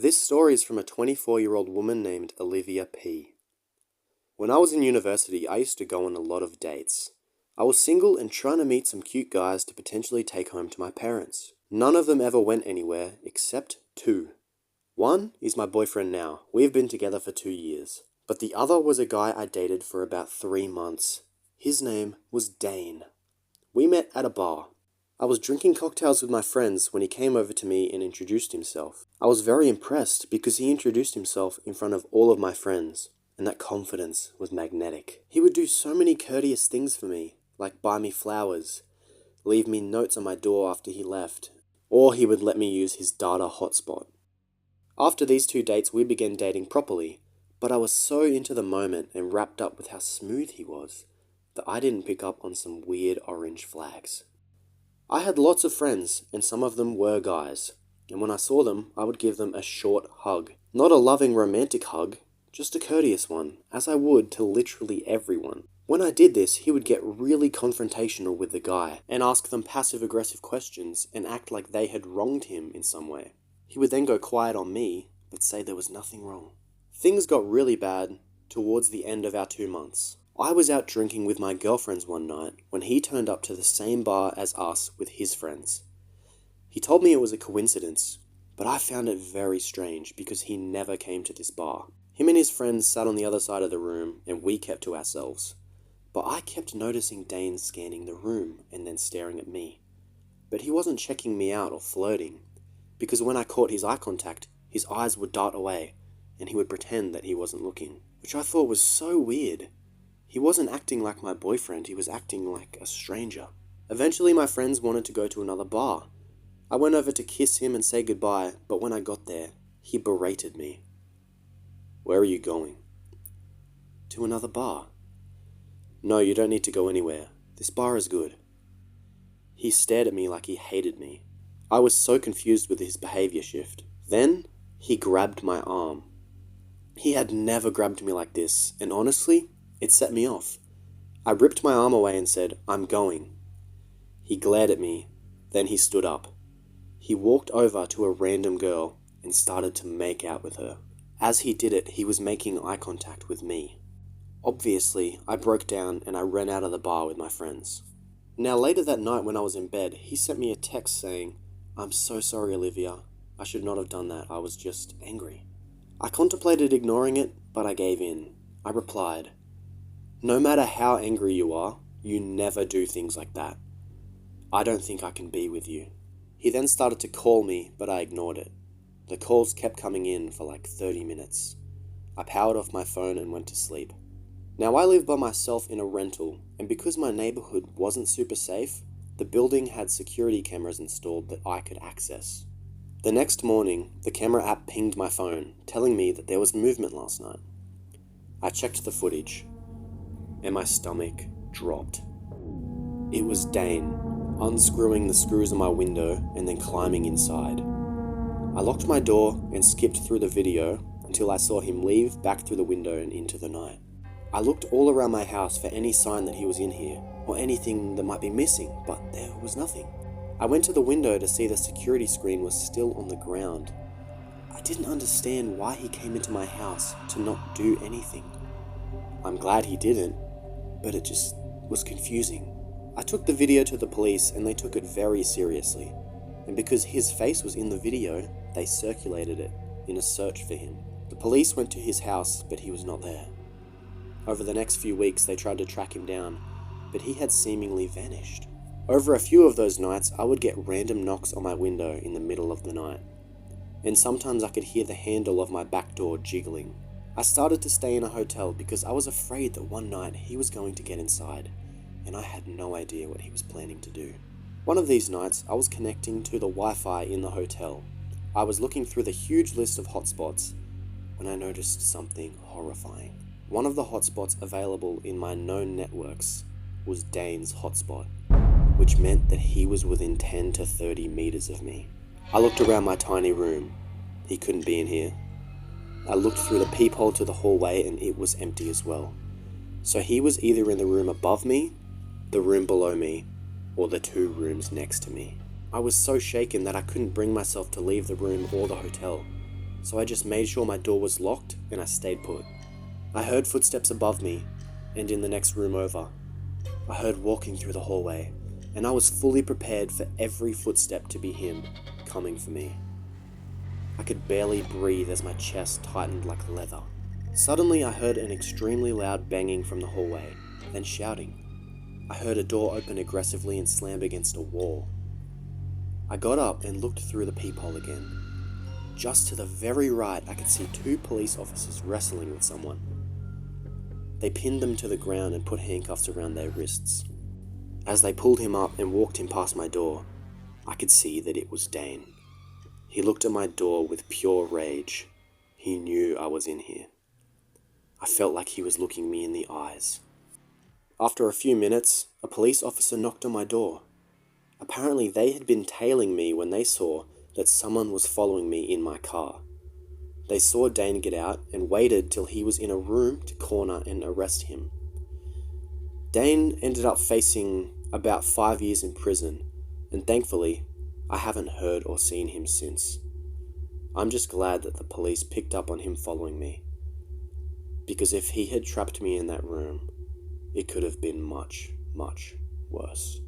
This story is from a 24-year-old woman named Olivia P. When I was in university, I used to go on a lot of dates. I was single and trying to meet some cute guys to potentially take home to my parents. None of them ever went anywhere except two. One is my boyfriend now. We've been together for 2 years. But the other was a guy I dated for about 3 months. His name was Dane. We met at a bar. I was drinking cocktails with my friends when he came over to me and introduced himself. I was very impressed because he introduced himself in front of all of my friends, and that confidence was magnetic. He would do so many courteous things for me, like buy me flowers, leave me notes on my door after he left, or he would let me use his data hotspot. After these 2 dates, we began dating properly, but I was so into the moment and wrapped up with how smooth he was that I didn't pick up on some weird orange flags. I had lots of friends, and some of them were guys, and when I saw them, I would give them a short hug. Not a loving romantic hug, just a courteous one, as I would to literally everyone. When I did this, he would get really confrontational with the guy, and ask them passive-aggressive questions and act like they had wronged him in some way. He would then go quiet on me, but say there was nothing wrong. Things got really bad towards the end of our 2 months. I was out drinking with my girlfriends one night when he turned up to the same bar as us with his friends. He told me it was a coincidence, but I found it very strange because he never came to this bar. Him and his friends sat on the other side of the room and we kept to ourselves. But I kept noticing Dane scanning the room and then staring at me. But he wasn't checking me out or flirting, because when I caught his eye contact, his eyes would dart away and he would pretend that he wasn't looking, which I thought was so weird. He wasn't acting like my boyfriend, he was acting like a stranger. Eventually my friends wanted to go to another bar. I went over to kiss him and say goodbye, but when I got there, he berated me. "Where are you going?" "To another bar." "No, you don't need to go anywhere. This bar is good." He stared at me like he hated me. I was so confused with his behavior shift. Then, he grabbed my arm. He had never grabbed me like this, and honestly, it set me off. I ripped my arm away and said, "I'm going." He glared at me, then he stood up. He walked over to a random girl and started to make out with her. As he did it, he was making eye contact with me. Obviously, I broke down and I ran out of the bar with my friends. Now later that night when I was in bed, he sent me a text saying, "I'm so sorry, Olivia. I should not have done that. I was just angry." I contemplated ignoring it, but I gave in. I replied, "No matter how angry you are, you never do things like that. I don't think I can be with you." He then started to call me, but I ignored it. The calls kept coming in for like 30 minutes. I powered off my phone and went to sleep. Now I live by myself in a rental, and because my neighborhood wasn't super safe, the building had security cameras installed that I could access. The next morning, the camera app pinged my phone, telling me that there was movement last night. I checked the footage, and my stomach dropped. It was Dane, unscrewing the screws on my window and then climbing inside. I locked my door and skipped through the video until I saw him leave back through the window and into the night. I looked all around my house for any sign that he was in here, or anything that might be missing, but there was nothing. I went to the window to see the security screen was still on the ground. I didn't understand why he came into my house to not do anything. I'm glad he didn't, but it just was confusing. I took the video to the police and they took it very seriously. And because his face was in the video, they circulated it in a search for him. The police went to his house, but he was not there. Over the next few weeks, they tried to track him down, but he had seemingly vanished. Over a few of those nights, I would get random knocks on my window in the middle of the night. And sometimes I could hear the handle of my back door jiggling. I started to stay in a hotel because I was afraid that one night he was going to get inside, and I had no idea what he was planning to do. One of these nights, I was connecting to the Wi-Fi in the hotel. I was looking through the huge list of hotspots when I noticed something horrifying. One of the hotspots available in my known networks was Dane's hotspot, which meant that he was within 10 to 30 meters of me. I looked around my tiny room. He couldn't be in here. I looked through the peephole to the hallway and it was empty as well. So he was either in the room above me, the room below me, or the 2 rooms next to me. I was so shaken that I couldn't bring myself to leave the room or the hotel. so I just made sure my door was locked and I stayed put. I heard footsteps above me and in the next room over. I heard walking through the hallway, and I was fully prepared for every footstep to be him coming for me. I could barely breathe as my chest tightened like leather. Suddenly I heard an extremely loud banging from the hallway, then shouting. I heard a door open aggressively and slam against a wall. I got up and looked through the peephole again. Just to the very right, I could see 2 police officers wrestling with someone. They pinned them to the ground and put handcuffs around their wrists. As they pulled him up and walked him past my door, I could see that it was Dane. He looked at my door with pure rage. He knew I was in here. I felt like he was looking me in the eyes. After a few minutes, a police officer knocked on my door. Apparently they had been tailing me when they saw that someone was following me in my car. They saw Dane get out and waited till he was in a room to corner and arrest him. Dane ended up facing about 5 years in prison, and thankfully, I haven't heard or seen him since. I'm just glad that the police picked up on him following me, because if he had trapped me in that room, it could have been much, much worse.